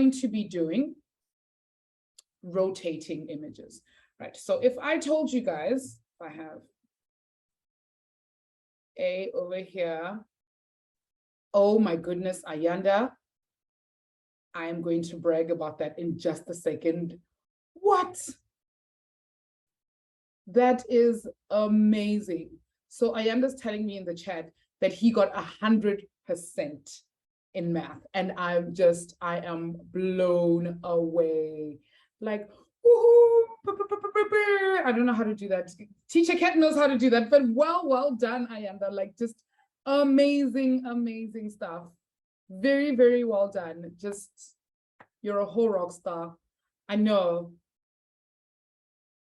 going to be doing rotating images, right? So if I told you guys, I have A over here, oh my goodness, Ayanda, I am going to brag about that in just a second. What? That is amazing. So Ayanda's telling me in the chat that he got 100% in math. And I am blown away. Like, woohoo, I don't know how to do that. Teacher Kat knows how to do that, but well done, Ayanda. Like, just amazing, amazing stuff. Very, very well done. Just, you're a whole rock star. I know.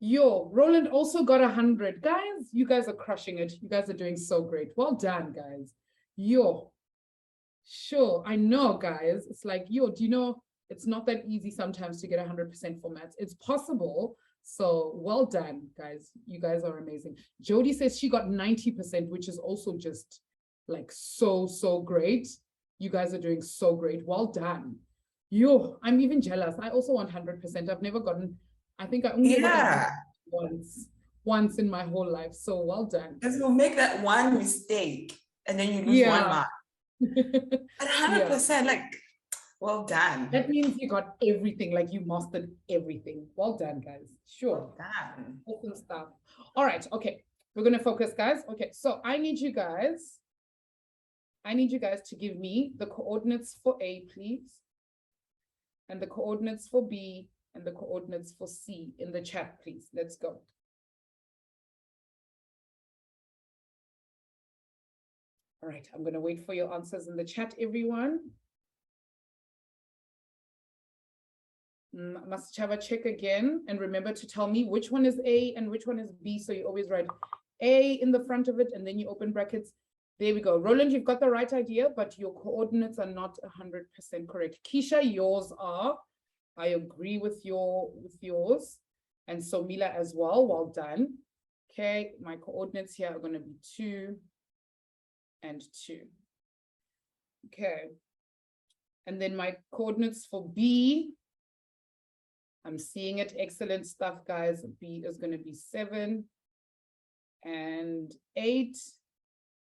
Yo, Roland also got 100. Guys, you guys are crushing it. You guys are doing so great. Well done, guys. Yo, sure, I know, guys. It's like, yo, do you know, it's not that easy sometimes to get 100% for maths. It's possible. So well done, guys. You guys are amazing. Jody says she got 90%, which is also just like so great. You guys are doing so great. Well done. Yo, I'm even jealous. I also want 100%. I've never gotten, I think I only got once in my whole life. So well done. Because you'll make that one mistake and then you lose 1 mark. At 100%, like, well done. That means you got everything, like you mastered everything. Well done, guys. Sure. Well done. Awesome stuff. All right, okay. We're gonna focus, guys. Okay, so I need you guys to give me the coordinates for A, please. And the coordinates for B and the coordinates for C in the chat, please. Let's go. All right, I'm gonna wait for your answers in the chat, everyone. Must have a check again, and remember to tell me which one is A and which one is B, so you always write A in the front of it, and then you open brackets. There we go. Roland, you've got the right idea, but your coordinates are not 100% correct. Keisha, yours are. I agree with yours, and so Mila as well. Well done. Okay, my coordinates here are going to be 2 and 2. Okay, and then my coordinates for B, I'm seeing it. Excellent stuff, guys. B is going to be 7 and 8.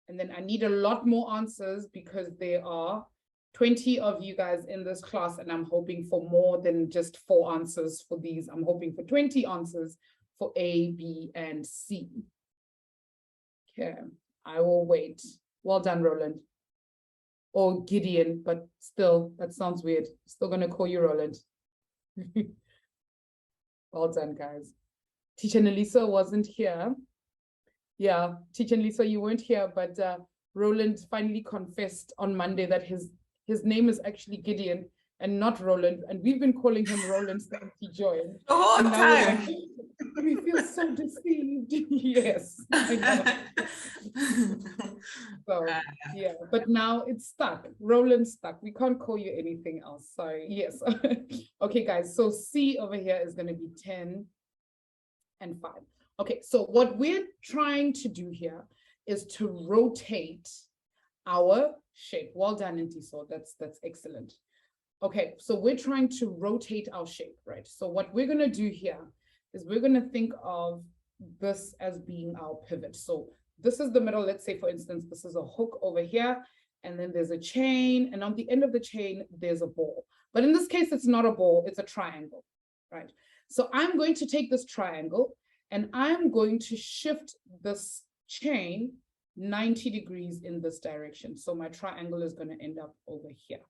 And then I need a lot more answers because there are 20 of you guys in this class, and I'm hoping for more than just 4 answers for these. I'm hoping for 20 answers for A, B, and C. Okay, I will wait. Well done, Roland. Or Gideon, but still, that sounds weird. Still gonna call you Roland. Well done, guys. Teacher Nelisa wasn't here. Yeah, Teacher Nelisa, you weren't here, but Roland finally confessed on Monday that his name is actually Gideon and not Roland, and we've been calling him Roland since he joined. The whole time. We feel so deceived. Yes, I know. So yeah, but now it's stuck. Roland's stuck. We can't call you anything else. Sorry. Yes. Okay, guys. So C over here is going to be 10 and 5. Okay, so what we're trying to do here is to rotate our shape. Well done, Intiso. That's excellent. Okay, so we're trying to rotate our shape, right? So what we're going to do here is we're going to think of this as being our pivot. So this is the middle. Let's say, for instance, this is a hook over here, and then there's a chain, and on the end of the chain, there's a ball. But in this case, it's not a ball, it's a triangle, right? So I'm going to take this triangle, and I'm going to shift this chain 90 degrees in this direction. So my triangle is going to end up over here.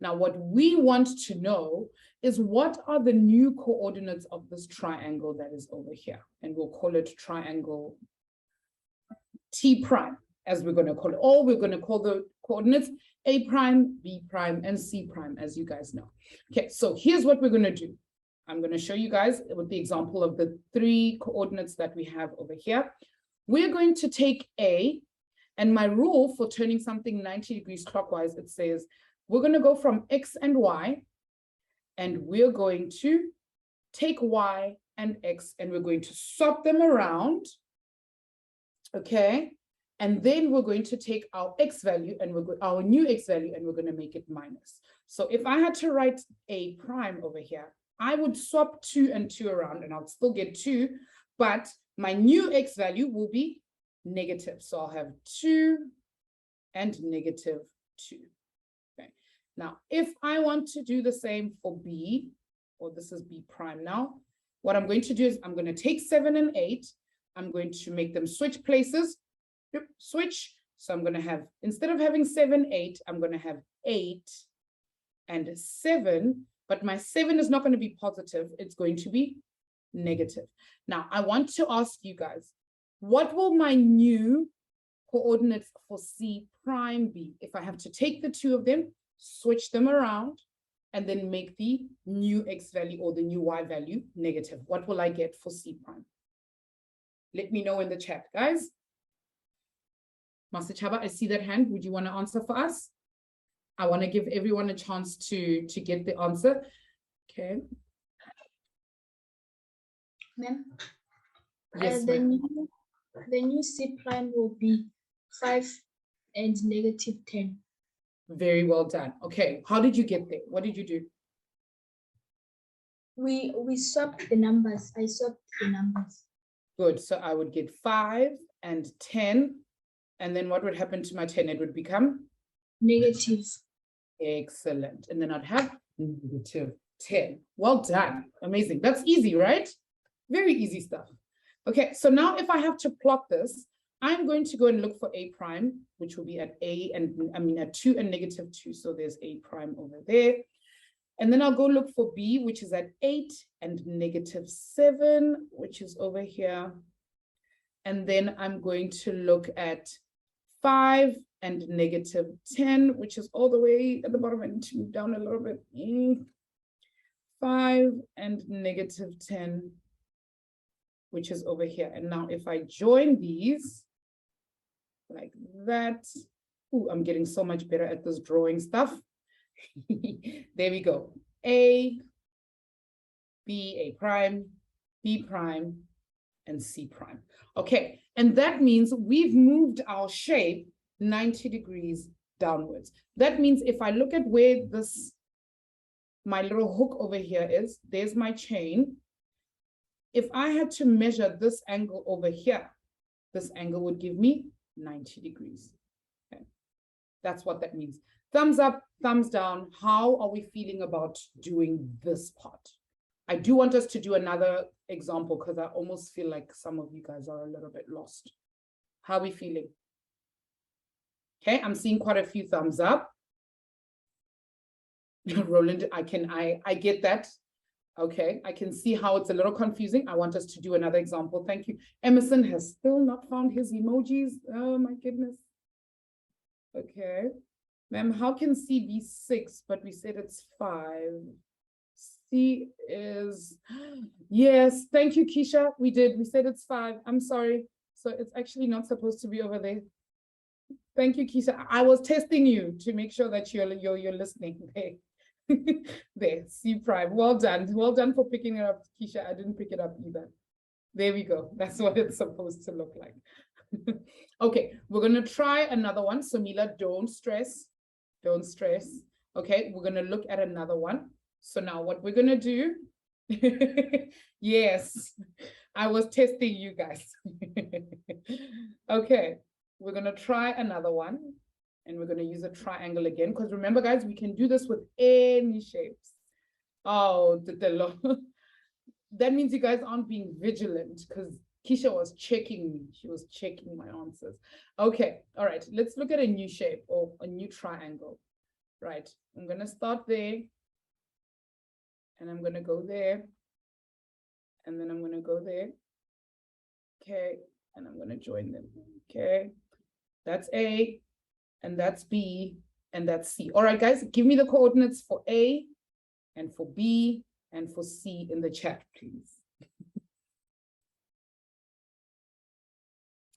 Now, what we want to know is what are the new coordinates of this triangle that is over here? And we'll call it triangle T prime, as we're going to call it. Or we're going to call the coordinates A prime, B prime, and C prime, as you guys know. Okay, so here's what we're going to do. I'm going to show you guys with the example of the 3 coordinates that we have over here. We're going to take A, and my rule for turning something 90 degrees clockwise, it says, we're going to go from X and Y, and we're going to take Y and X, and we're going to swap them around, okay? And then we're going to take our X value, and our new X value, and we're going to make it minus. So if I had to write A prime over here, I would swap 2 and 2 around and I'll still get 2, but my new X value will be negative. So I'll have 2 and negative 2. Okay. Now, if I want to do the same for B, or this is B prime now, what I'm going to do is I'm going to take 7 and 8. I'm going to make them switch places. Yep, switch. So I'm going to have, instead of having 7, 8, I'm going to have 8 and 7, but my 7 is not going to be positive. It's going to be negative. Now, I want to ask you guys, what will my new coordinates for C prime be? If I have to take the two of them, switch them around, and then make the new X value or the new Y value negative, what will I get for C prime? Let me know in the chat, guys. Master Chaba, I see that hand. Would you want to answer for us? I want to give everyone a chance to get the answer. Okay. Ma'am, Yes, the new C prime will be 5 and negative 10. very well done. Okay, how did you get there? What did you do? We swapped the numbers. I swapped the numbers. Good. So I would get 5 and 10. And then what would happen to my 10? It would become? Negative. Excellent. And then I'd have negative 10. Well done. Amazing. That's easy, right? Very easy stuff. Okay, so now if I have to plot this, I'm going to go and look for A prime, which will be at A and at 2 and negative 2. So there's A prime over there. And then I'll go look for B, which is at 8 and negative 7, which is over here. And then I'm going to look at 5 and negative 10, which is all the way at the bottom. I need to move down a little bit. 5 and negative 10, which is over here. And now if I join these like that, ooh, I'm getting so much better at this drawing stuff. There we go. A, B, A prime, B prime, and C prime. Okay, and that means we've moved our shape 90 degrees downwards. That means if I look at where this, my little hook over here is, there's my chain. If I had to measure this angle over here, this angle would give me 90 degrees. Okay, that's what that means. Thumbs up, thumbs down. How are we feeling about doing this part? I do want us to do another example because I almost feel like some of you guys are a little bit lost. How are we feeling? Okay, I'm seeing quite a few thumbs up. Roland, I get that. Okay, I can see how it's a little confusing. I want us to do another example. Thank you. Emerson has still not found his emojis. Oh my goodness. Okay. Ma'am, how can C be 6, but we said it's 5? C is, yes, thank you, Keisha. We did, we said it's 5. I'm sorry. So it's actually not supposed to be over there. Thank you, Keisha. I was testing you to make sure that you're listening. There. There, C prime. Well done. Well done for picking it up, Keisha. I didn't pick it up either. There we go. That's what it's supposed to look like. Okay, we're going to try another one. So Mila, don't stress. Don't stress. Okay, we're going to look at another one. So now what we're going to do, yes, I was testing you guys. Okay, we're going to try another one. And we're going to use a triangle again. Because remember, guys, we can do this with any shapes. Oh, that means you guys aren't being vigilant because Keisha was checking me. She was checking my answers. Okay, all right. Let's look at a new shape or a new triangle. Right, I'm going to start there. And I'm going to go there. And then I'm going to go there. Okay, and I'm going to join them. Okay, that's A. And that's B, and that's C. All right, guys, give me the coordinates for A, and for B, and for C in the chat, please.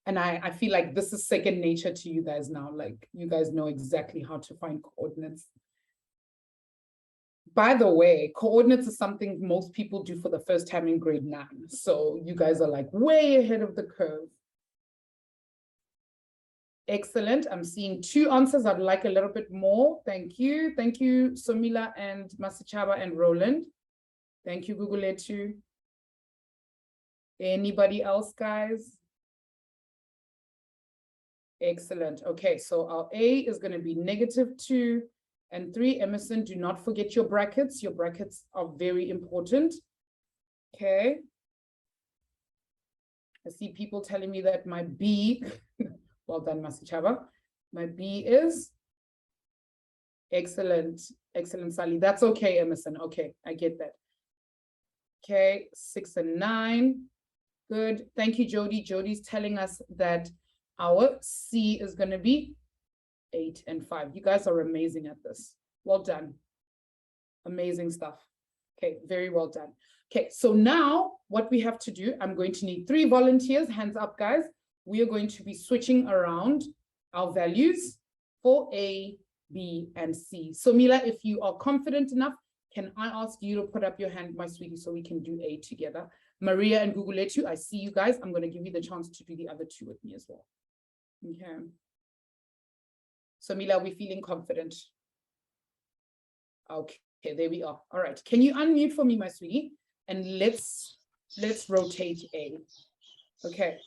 And I feel like this is second nature to you guys now. Like, you guys know exactly how to find coordinates. By the way, coordinates is something most people do for the first time in grade 9. So you guys are like way ahead of the curve. Excellent. I'm seeing 2 answers. I'd like a little bit more. Thank you. Thank you, Somila and Masichaba and Roland. Thank you, Guguletu. Anybody else, guys? Excellent. Okay, so our A is going to be -2 and 3. Emerson, do not forget your brackets. Your brackets are very important. Okay. I see people telling me that my B, well done, Masichaba. My B is excellent. Excellent, Sally. That's okay, Emerson. Okay, I get that. Okay, 6 and 9. Good. Thank you, Jody. Jody's telling us that our C is going to be 8 and 5. You guys are amazing at this. Well done. Amazing stuff. Okay, very well done. Okay, so now what we have to do, I'm going to need 3 volunteers. Hands up, guys. We are going to be switching around our values for A, B, and C. So Mila, if you are confident enough, can I ask you to put up your hand, my sweetie, so we can do A together? Maria and Guguletu, I see you guys. I'm going to give you the chance to do the other 2 with me as well. Okay. So Mila, we're feeling confident. Okay, there we are. All right. Can you unmute for me, my sweetie? And let's rotate A. Okay.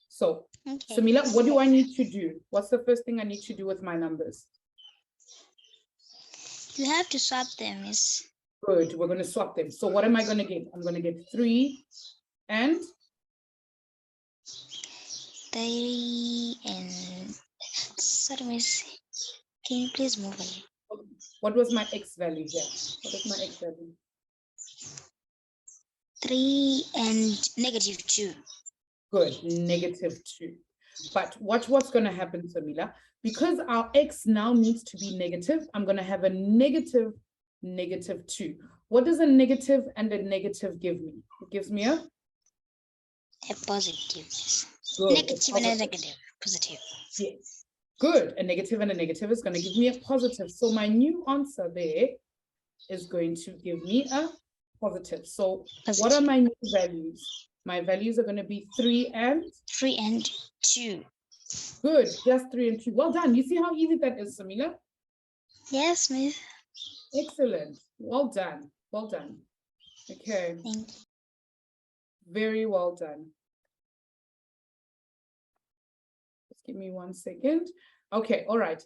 So, Okay. so Mila, what do I need to do? What's the first thing I need to do with my numbers? You have to swap them, Miss. Good. We're going to swap them. So what am I going to get? I'm going to get 3 and 3 and sorry, Miss. Can you please move on? what was my X value here? What is my X value? 3 and -2. Good, -2. But watch what's going to happen, Samila. Because our X now needs to be negative, I'm going to have a negative -2. What does a negative and a negative give me? It gives me a positive. good, Negative and a negative. Positive. Yes. Good. A negative and a negative is going to give me a positive. So my new answer there is going to give me a positive. So what are my new values? My values are going to be 3 and 2. Good. Just 3 and 2. Well done. You see how easy that is, Samila? Yes, Miss. Excellent. Well done. Well done. Okay. Thank you. Very well done. Just give me 1 second. Okay. All right.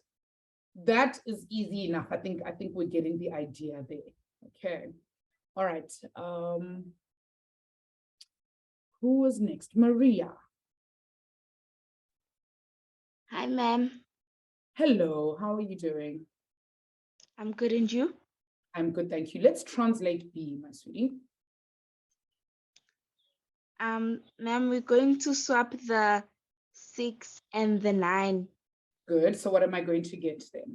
That is easy enough. I think we're getting the idea there. Okay. All right. Who is next? Maria. Hi, ma'am. Hello. How are you doing? I'm good, and you? I'm good, thank you. Let's translate B, my sweetie. Ma'am, we're going to swap the 6 and the 9. Good. So what am I going to get then?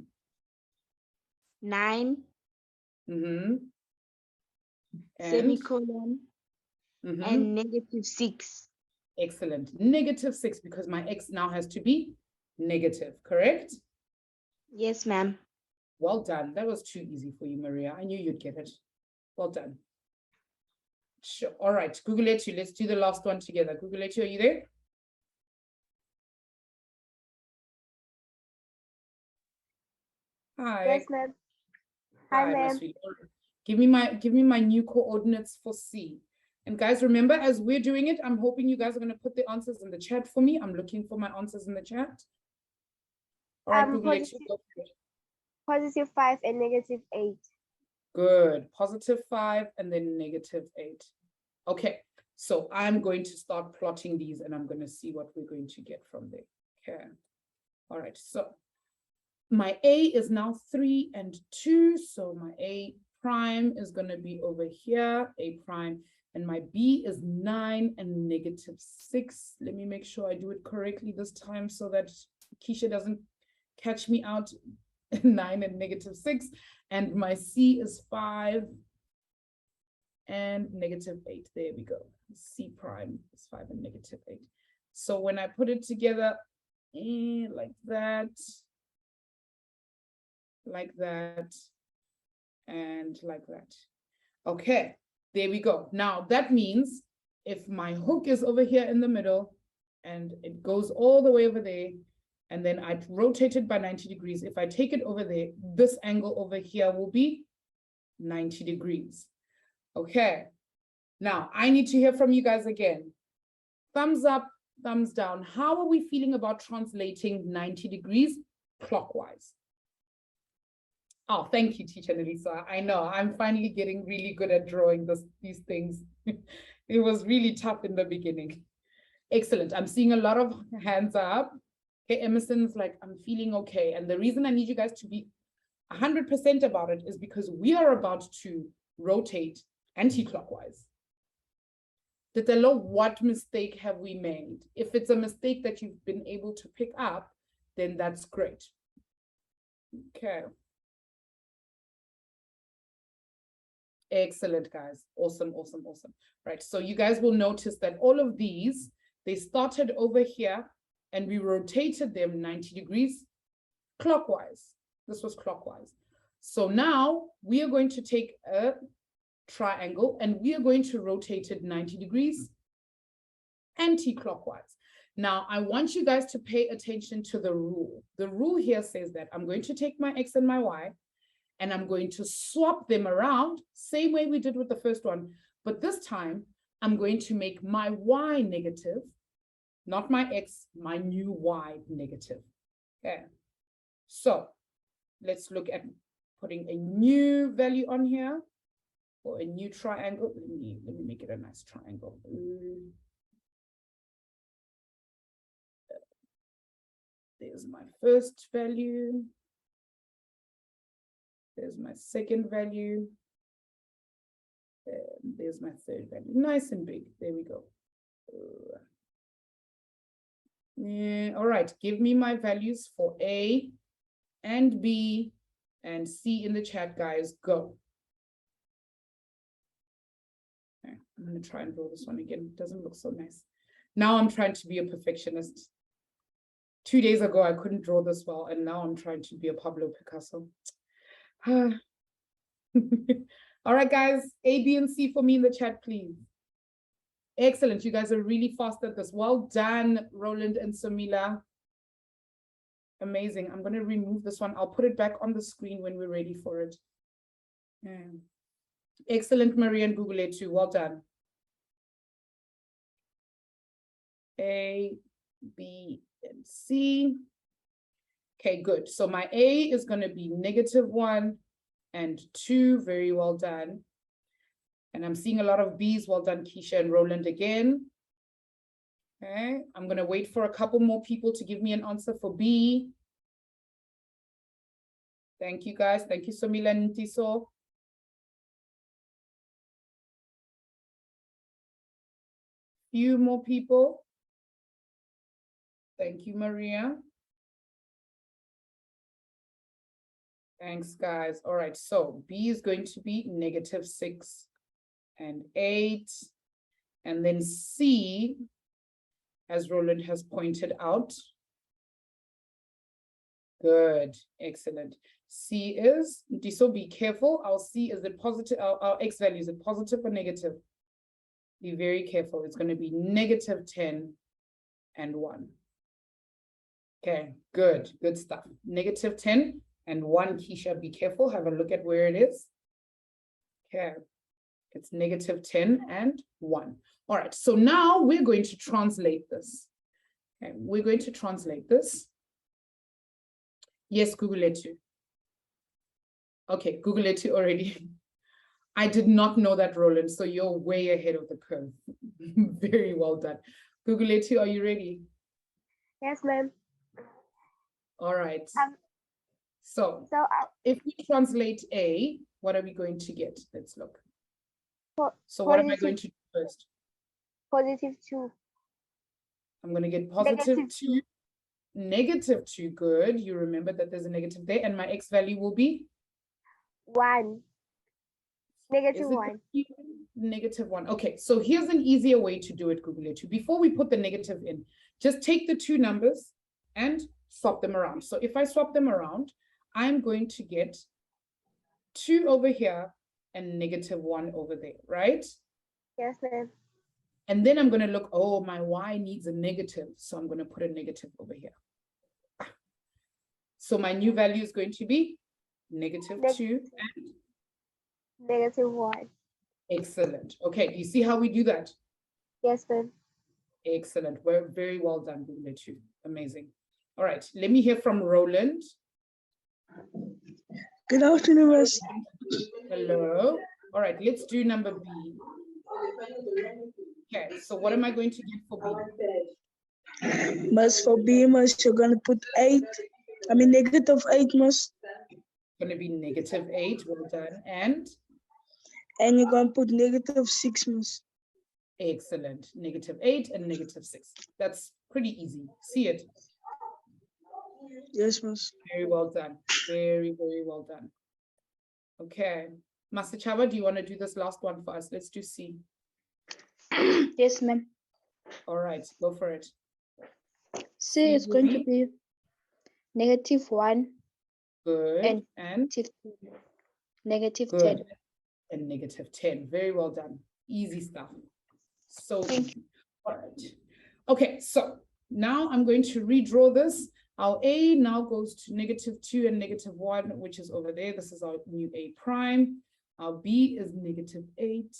9, semicolon, and -6. Excellent. -6, because my X now has to be negative, correct? Yes, ma'am. Well done. That was too easy for you, Maria. I knew you'd get it. Well done. Sure. All right. Guguletu, let's do the last one together. Guguletu, are you there? Hi. Yes, ma'am. Hi, ma'am. Give me my new coordinates for C. And guys, remember, as we're doing it, I'm hoping you guys are going to put the answers in the chat for me. I'm looking for my answers in the chat. All right, Guguletu, go for it. +5 and -8. Good. +5 and then -8. Okay. So I'm going to start plotting these and I'm going to see what we're going to get from there. Okay. All right. So my A is now 3 and 2. So my A prime is going to be over here, A prime. And my B is 9 and -6. Let me make sure I do it correctly this time so that Keisha doesn't catch me out. 9 and -6, and my C is 5 and -8. There we go. C prime is 5 and -8. So when I put it together like that, and like that. Okay, there we go. Now that means if my hook is over here in the middle and it goes all the way over there, and then I rotate it by 90 degrees. If I take it over there, this angle over here will be 90 degrees. Okay, now I need to hear from you guys again. Thumbs up, thumbs down. How are we feeling about translating 90 degrees clockwise? Oh, thank you, Teacher Nelisa. I know, I'm finally getting really good at drawing these things. It was really tough in the beginning. Excellent. I'm seeing a lot of hands up. Okay, Emerson's like, I'm feeling okay. And the reason I need you guys to be 100% about it is because we are about to rotate anti-clockwise. Ditelo, what mistake have we made? If it's a mistake that you've been able to pick up, then that's great. Okay. Excellent, guys. Awesome, awesome, awesome. Right, so you guys will notice that all of these, they started over here and we rotated them 90 degrees clockwise. This was clockwise. So now we are going to take a triangle and we are going to rotate it 90 degrees anti-clockwise. Now, I want you guys to pay attention to the rule. The rule here says that I'm going to take my X and my Y and I'm going to swap them around, same way we did with the first one. But this time, I'm going to make my Y negative, not my X, my new Y negative. Okay. So let's look at putting a new value on here or a new triangle. Let me make it a nice triangle. There's my first value. There's my second value. And there's my third value. Nice and big. There we go. Yeah, all right. Give me my values for A and B and C in the chat, guys. Go. Okay, I'm going to try and draw this one again. It doesn't look so nice. Now I'm trying to be a perfectionist. 2 days ago, I couldn't draw this well, and now I'm trying to be a Pablo Picasso. All right, guys, A, B, and C for me in the chat, please. Excellent. You guys are really fast at this. Well done, Roland and Samila. Amazing. I'm going to remove this one. I'll put it back on the screen when we're ready for it. Yeah. Excellent, Maria and Google too. Well done. A, B, and C. Okay, good. So my A is going to be -1 and 2. Very well done. And I'm seeing a lot of B's. Well done, Keisha and Roland again. Okay, I'm going to wait for a couple more people to give me an answer for B. Thank you, guys. Thank you, Somila and Ntiso. Few more people. Thank you, Maria. Thanks, guys. All right, so B is going to be -6 and 8. And then C, as Roland has pointed out. Good, excellent. C is, so be careful. Our C, is it positive? Our X value, is it positive or negative? Be very careful. It's going to be -10 and 1. Okay, good, good stuff. -10 and 1, Keisha, be careful. Have a look at where it is. Okay, it's -10 and 1. All right, so now we're going to translate this. Okay, we're going to translate this. Yes, Google it too. Okay, Google it too already. I did not know that, Roland, so you're way ahead of the curve. Very well done. Google it too, are you ready? Yes, ma'am. All right. So if we translate A, what are we going to get? Let's look. So what am I going to do first? +2. I'm going to get +2, -2. Good. You remember that there's a negative there, and my X value will be 1. -1. -1. Okay, so here's an easier way to do it, Google it. Before we put the negative in, just take the two numbers and swap them around. So if I swap them around, I'm going to get 2 over here and -1 over there, right? Yes, ma'am. And then I'm going to look, oh, my Y needs a negative. So I'm going to put a negative over here. So my new value is going to be negative 2 and negative 1. excellent. Okay, you see how we do that? Yes, ma'am. Excellent. We're very well done, Buletu. Amazing. All right, let me hear from Roland. Good afternoon, Miss. Hello. All right, let's do number B. Okay, so what am I going to get for B? Miss, for B, Miss, you're gonna put 8. I mean negative 8, Miss. Going to be negative 8. Well done. And you're gonna put negative 6, Miss. excellent. Negative 8 and negative 6. That's pretty easy. See it? Yes, Miss. Very well done. Very, very well done. Okay. Master Chava, do you want to do this last one for us? Let's do C. Yes, ma'am. All right, go for it. C is going to be negative 1 Good. And negative good. 10. And negative 10. Very well done. Easy stuff. So Thank you. All right. Okay, so now I'm going to redraw this. Our A now goes to negative 2 and negative 1, which is over there. This is our new A prime. Our B is negative 8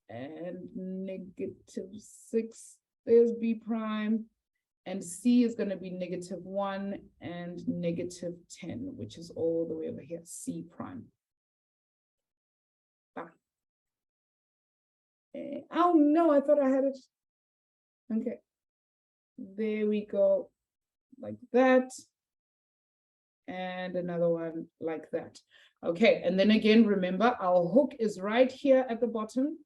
and negative 6. There's B prime. And C is going to be negative 1 and negative 10, which is all the way over here, C prime. Oh no, I thought I had it. Okay. There we go. Like that. And another one like that. Okay, and then again, remember our hook is right here at the bottom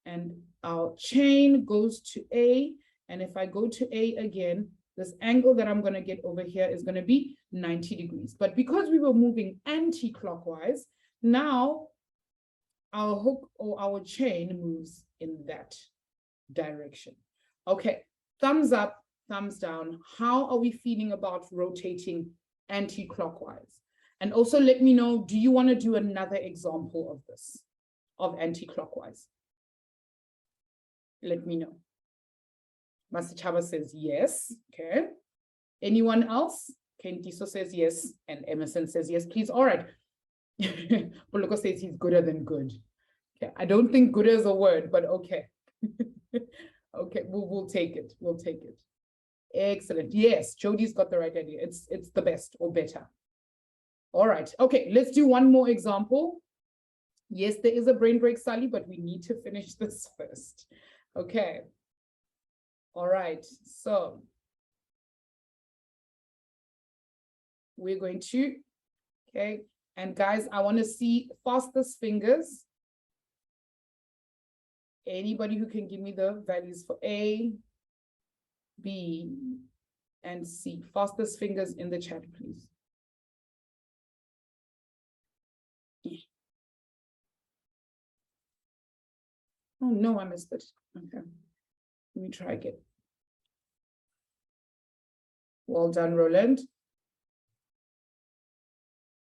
and our chain goes to A. And if I go to A again, this angle that I'm going to get over here is going to be 90 degrees. But because we were moving anti-clockwise, now our hook or our chain moves in that direction. Okay, thumbs up, thumbs down. How are we feeling about rotating anti-clockwise? And also let me know, do you want to do another example of this, of anti-clockwise? Let me know. Master Chaba says yes. Okay. Anyone else? Kentiso says yes. And Emerson says yes, please. All right. Poloko says he's gooder than good. Okay. I don't think good is a word, but okay. Okay, we'll take it. We'll take it. Excellent. Yes, Jody's got the right idea. It's the best or better. All right. Okay, let's do one more example. Yes, there is a brain break, Sally, but we need to finish this first. Okay. All right. So we're going to, okay. And guys, I want to see fastest fingers. Anybody who can give me the values for A, B, and C. Fastest fingers in the chat, please. Oh no, I missed it. Okay. Let me try again. Well done, Roland.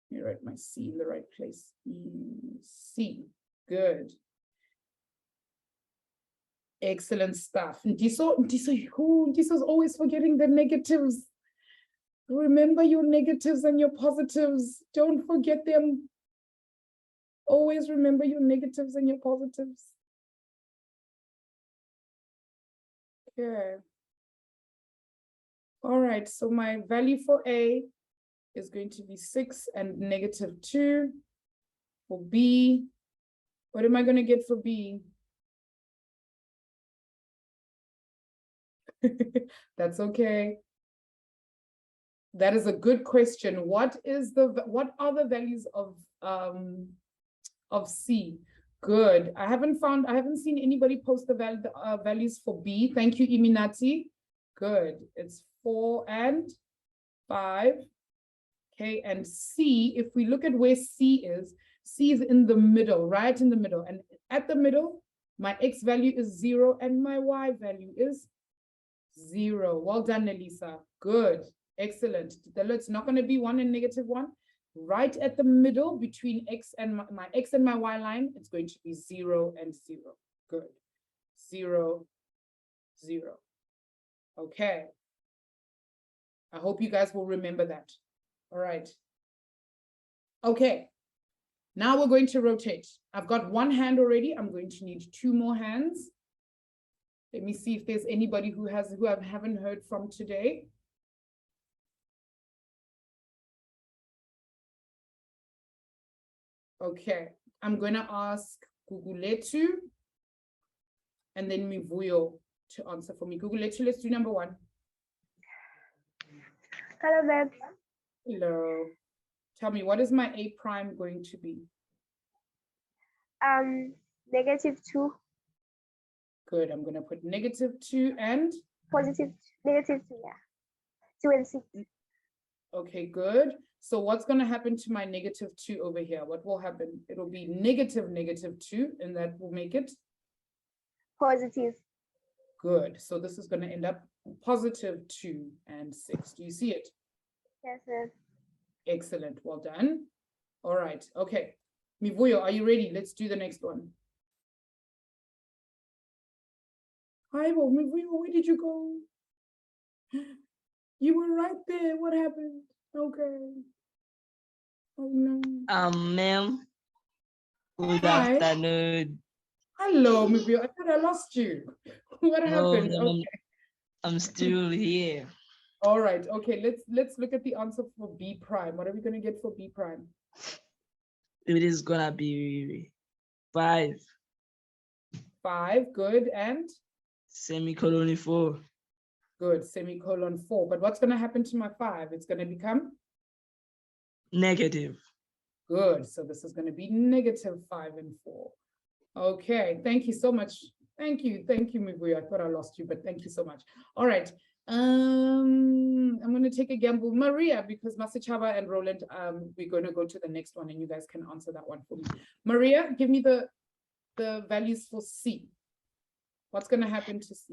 Let me write my C in the right place. C. Good. Excellent stuff. Ndiso's always forgetting the negatives. Remember your negatives and your positives. Don't forget them. Always remember your negatives and your positives. Okay. All right, so my value for A is going to be 6 and negative 2. For B, what am I going to get for B? That's okay. That is a good question. What are the values of C? Good. I haven't seen anybody post the values for B. Thank you, Iminati. Good. It's 4 and 5. Okay, and C, if we look at where C is in the middle, right in the middle. And at the middle, my X value is 0 and my Y value is 0. Well done, Elisa. Good. Excellent. It's not going to be 1 and negative 1. Right at the middle between X and my X and my Y line, it's going to be 0 and 0. Good. 0, 0. Okay. I hope you guys will remember that. All right. Okay. Now we're going to rotate. I've got one hand already. I'm going to need 2 more hands. Let me see if there's anybody who I haven't heard from today. Okay, I'm going to ask Guguletu and then Mivuyo to answer for me. Guguletu, let's do number 1. Hello, ma'am. Hello. Tell me, what is my A prime going to be? -2. Good, I'm going to put -2 and? Positive, -2, yeah. 2 and 6. Okay, good. So what's going to happen to my -2 over here? What will happen? It'll be -2, and that will make it? Positive. Good. So this is going to end up +2 and 6. Do you see it? Yes, ma'am. Excellent. Well done. All right. Okay. Mivuyo, are you ready? Let's do the next one. Hi, well, Mivuyo, where did you go? You were right there. What happened? Okay. Oh, no. Ma'am. Good Hi. afternoon. Hello, Mivuyo. I thought I lost you. What No, happened? no, Okay. I'm still here. All right. Okay. Let's look at the answer for B prime. What are we going to get for B prime? It is gonna be 5. 5. Good. And? Semicolon 4. Good. Semicolon 4. But what's going to happen to my 5? It's going to become? Negative. Good. So this is going to be -5 and 4. Okay. Thank you so much. Thank you. Thank you, Mivuyo. I thought I lost you, but thank you so much. All right. I'm going to take a gamble. Maria, because Masichaba and Roland, we're going to go to the next one and you guys can answer that one for me. Maria, give me the values for C. What's going to happen to C?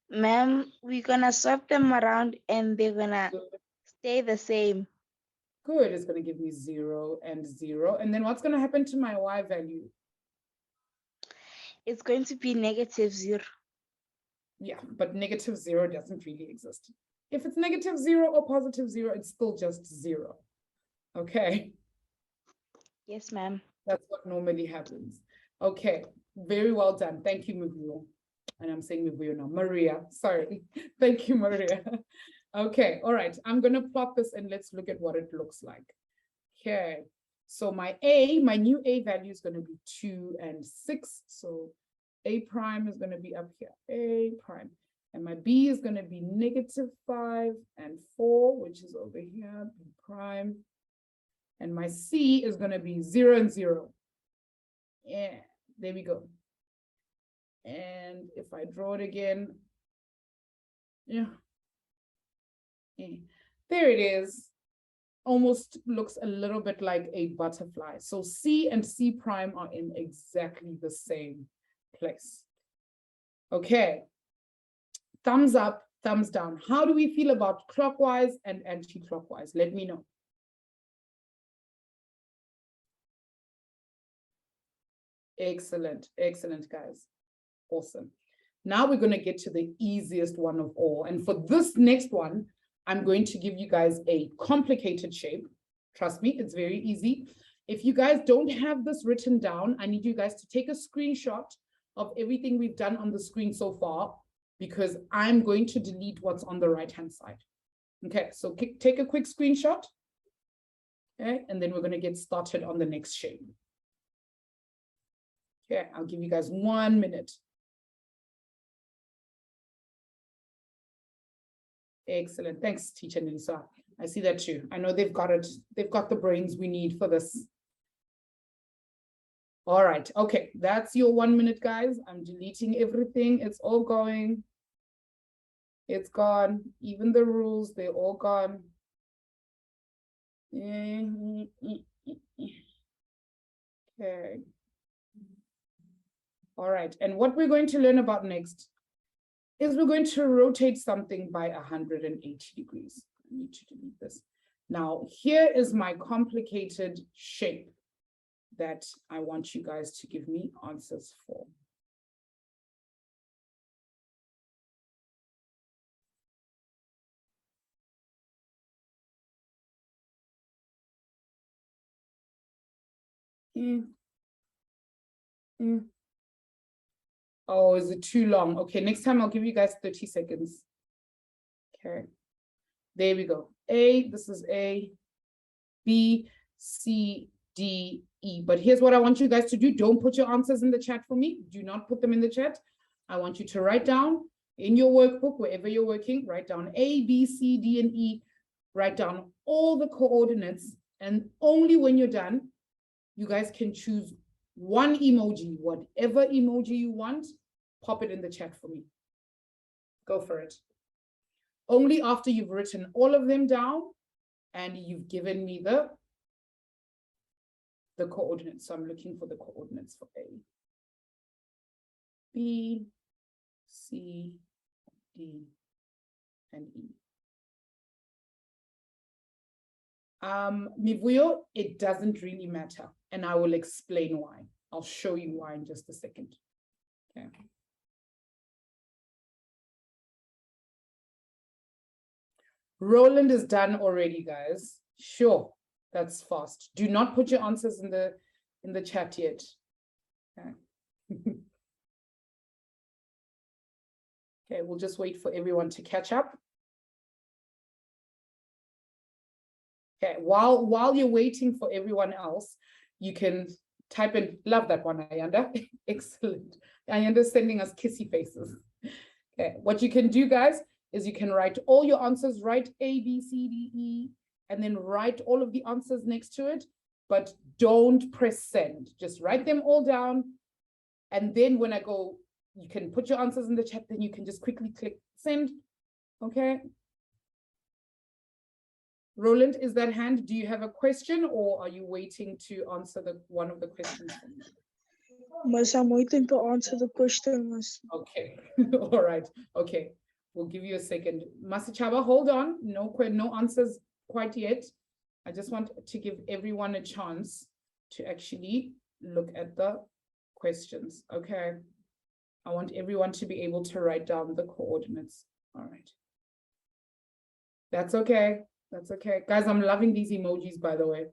Ma'am, we're gonna swap them around and they're gonna stay the same. Good. It's going to give me 0 and 0. And then what's going to happen to my Y value? It's going to be -0. Yeah, but -0 doesn't really exist. If it's -0 or +0, it's still just 0. Okay. Yes, ma'am. That's what normally happens. Okay, very well done. Thank you, Mivuyo. And I'm saying Mivuyo now. Maria, sorry. Thank you, Maria. Okay, all right. I'm going to plot this and let's look at what it looks like. Okay, so my new A value is going to be 2 and 6. So A prime is going to be up here, A prime. And my B is going to be -5 and 4, which is over here, B prime. And my C is going to be 0 and 0. Yeah, there we go. And if I draw it again, yeah. There it is. Almost looks a little bit like a butterfly. So C and C prime are in exactly the same place. Okay. Thumbs up, thumbs down. How do we feel about clockwise and anti-clockwise? Let me know. Excellent, excellent, guys. Awesome. Now we're going to get to the easiest one of all. And for this next one, I'm going to give you guys a complicated shape. Trust me, it's very easy. If you guys don't have this written down, I need you guys to take a screenshot of everything we've done on the screen so far, because I'm going to delete what's on the right-hand side. Okay, so take a quick screenshot. Okay, and then we're going to get started on the next shape. Okay, I'll give you guys 1 minute. Excellent. Thanks, Teacher Nelisa. I see that too. I know they've got it. They've got the brains we need for this. All right. Okay, that's your 1 minute, guys. I'm deleting everything. It's all going. It's gone. Even the rules, they're all gone. Okay. All right. And what we're going to learn about next is we're going to rotate something by 180 degrees. I need to delete this. Now, here is my complicated shape that I want you guys to give me answers for. Oh, is it too long? Okay, next time I'll give you guys 30 seconds. Okay, there we go. A, this is A, B, C, D, E. But here's what I want you guys to do. Don't put your answers in the chat for me. Do not put them in the chat. I want you to write down in your workbook, wherever you're working, write down A, B, C, D, and E. Write down all the coordinates. And only when you're done, you guys can choose one emoji, whatever emoji you want, pop it in the chat for me. Go for it. Only after you've written all of them down and you've given me the coordinates. So I'm looking for the coordinates for A, B, C, D, and E. Mivuyo, it doesn't really matter, and I will explain why. I'll show you why in just a second. Okay. Roland is done already, guys. Sure, that's fast. Do not put your answers in the chat yet. Okay. Okay, we'll just wait for everyone to catch up. Okay, while you're waiting for everyone else, you can type in, love that one, Ayanda. Excellent. Ayanda's sending us kissy faces. Okay, what you can do, guys, is you can write all your answers, write A, B, C, D, E, and then write all of the answers next to it, but don't press send. Just write them all down. And then when I go, you can put your answers in the chat, then you can just quickly click send. Okay. Roland, is that hand? Do you have a question, or are you waiting to answer one of the questions? Mas I'm waiting to answer the question, Miss. Okay, all right. Okay, we'll give you a second. Masichaba, hold on. No answers quite yet. I just want to give everyone a chance to actually look at the questions. Okay. I want everyone to be able to write down the coordinates. All right. That's okay. That's okay. Guys, I'm loving these emojis, by the way.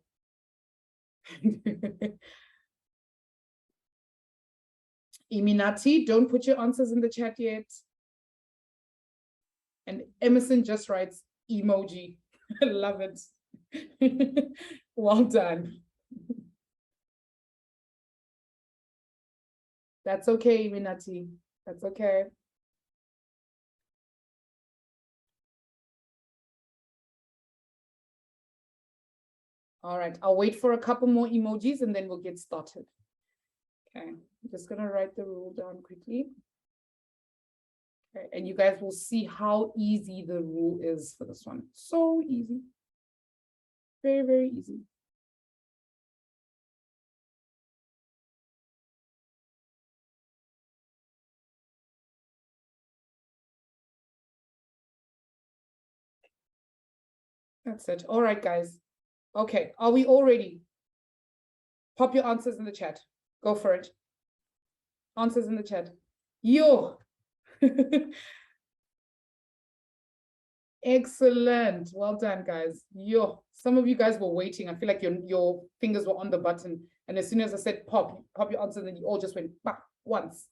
Iminati, don't put your answers in the chat yet. And Emerson just writes emoji. I love it. Well done. That's okay, Iminati. That's okay. All right, I'll wait for a couple more emojis and then we'll get started. Okay, I'm just gonna write the rule down quickly. Okay, and you guys will see how easy the rule is for this one. So easy. Very, very easy. That's it. All right, guys. Okay, are we all ready? Pop your answers in the chat. Go for it. Answers in the chat. Yo. Excellent. Well done, guys. Yo. Some of you guys were waiting. I feel like your fingers were on the button. And as soon as I said pop your answers, then you all just went back once.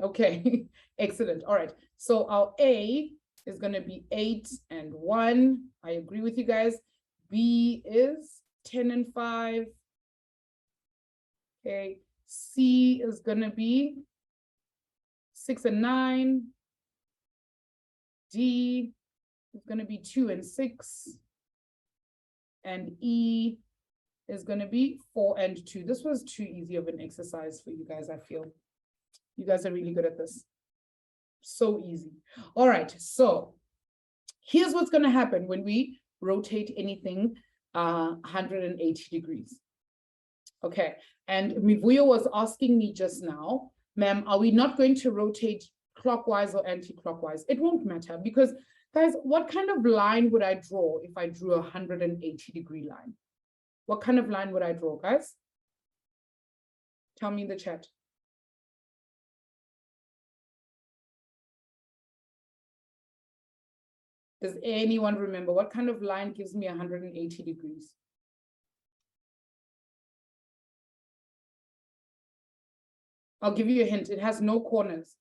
Okay. Excellent. All right. So our A is going to be 8 and 1. I agree with you guys. B is 10 and 5. Okay. C is going to be 6 and 9. D is going to be 2 and 6. And E is going to be 4 and 2. This was too easy of an exercise for you guys, I feel. You guys are really good at this. So easy. All right, so here's what's going to happen when we rotate anything 180 degrees. Okay, and Mivuyo was asking me just now, ma'am, are we not going to rotate clockwise or anti-clockwise? It won't matter because, guys, what kind of line would I draw if I drew a 180-degree line? What kind of line would I draw, guys? Tell me in the chat. Does anyone remember what kind of line gives me 180 degrees? I'll give you a hint. It has no corners.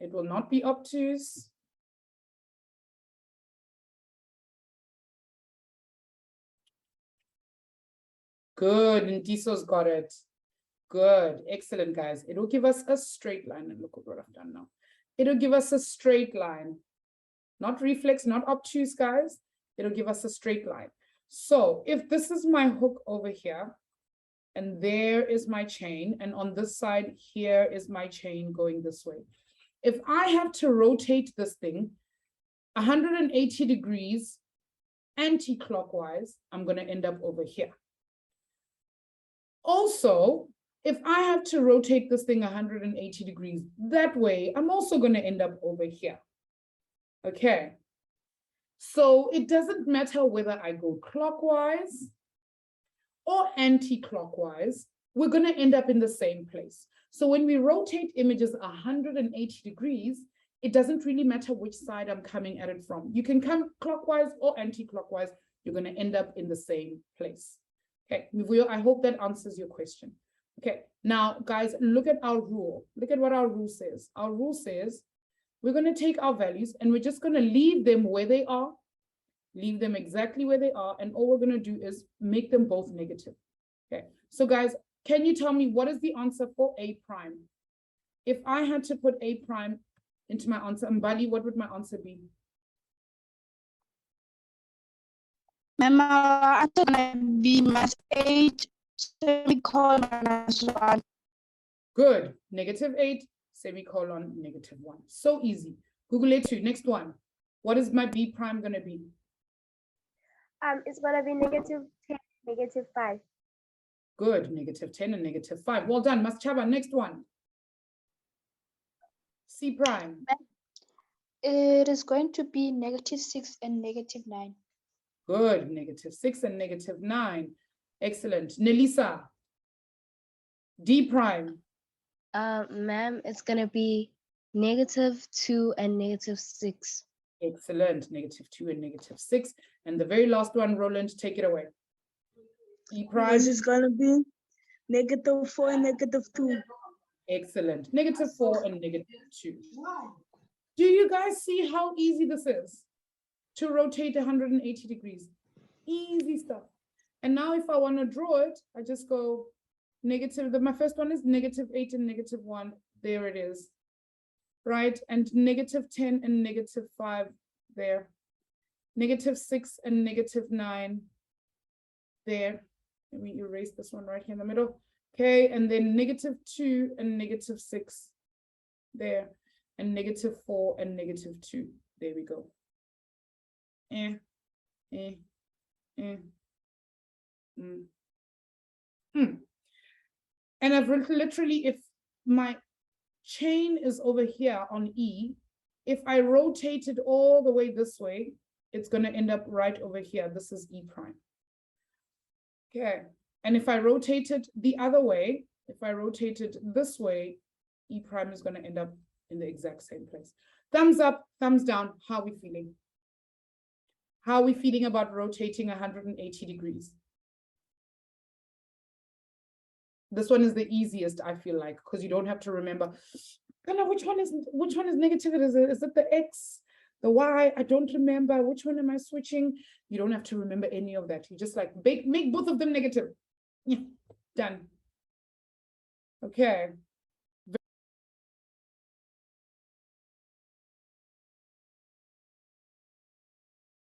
It will not be obtuse. Good, and Diso's got it. Good, excellent, guys. It will give us a straight line. And look at what I've done now. It'll give us a straight line. Not reflex, not obtuse, guys. It'll give us a straight line. So if this is my hook over here, and there is my chain, and on this side, here is my chain going this way. If I have to rotate this thing 180 degrees anti-clockwise, I'm going to end up over here. Also, if I have to rotate this thing 180 degrees that way, I'm also going to end up over here. Okay. So it doesn't matter whether I go clockwise or anti-clockwise, we're going to end up in the same place. So when we rotate images 180 degrees, it doesn't really matter which side I'm coming at it from. You can come clockwise or anti-clockwise, you're going to end up in the same place. Okay, I hope that answers your question. Okay, now guys, look at our rule. Look at what our rule says. Our rule says we're going to take our values and we're just going to leave them where they are, leave them exactly where they are, and all we're going to do is make them both negative. Okay, so guys, can you tell me what is the answer for A prime? If I had to put A prime into my answer, Mbali, what would my answer be? Ma'am, our answer gonna be -8 semicolon -1. Good. -8 semicolon -1. So easy. Google it too. Next one. What is my B prime going to be? It's going to be -10, -5. Good. -10 and -5. Well done. Maschaba, next one. C prime. It is going to be -6 and -9. Good. -6 and -9. Excellent. Nelisa. D prime. Ma'am, it's gonna be -2 and -6. Excellent. -2 and -6. And the very last one, Roland, take it away. E prime. This is gonna be -4 and -2. Excellent. -4 and -2. Do you guys see how easy this is to rotate 180 degrees? Easy stuff. And now if I want to draw it, I just go negative. My first one is -8 and -1. There it is. Right? And -10 and -5 there. -6 and -9 there. Let me erase this one right here in the middle. Okay, and then -2 and -6 there. And -4 and -2. There we go. And I've literally, if my chain is over here on E, if I rotate it all the way this way, it's going to end up right over here. This is E prime. Okay. And if I rotate it the other way, if I rotate it this way, E prime is going to end up in the exact same place. Thumbs up, thumbs down. How are we feeling? How are we feeling about rotating 180 degrees? This one is the easiest, I feel like, because you don't have to remember, which one is negative? Is it the X, the Y? I don't remember. Which one am I switching? You don't have to remember any of that. You just make both of them negative. Yeah, done. Okay,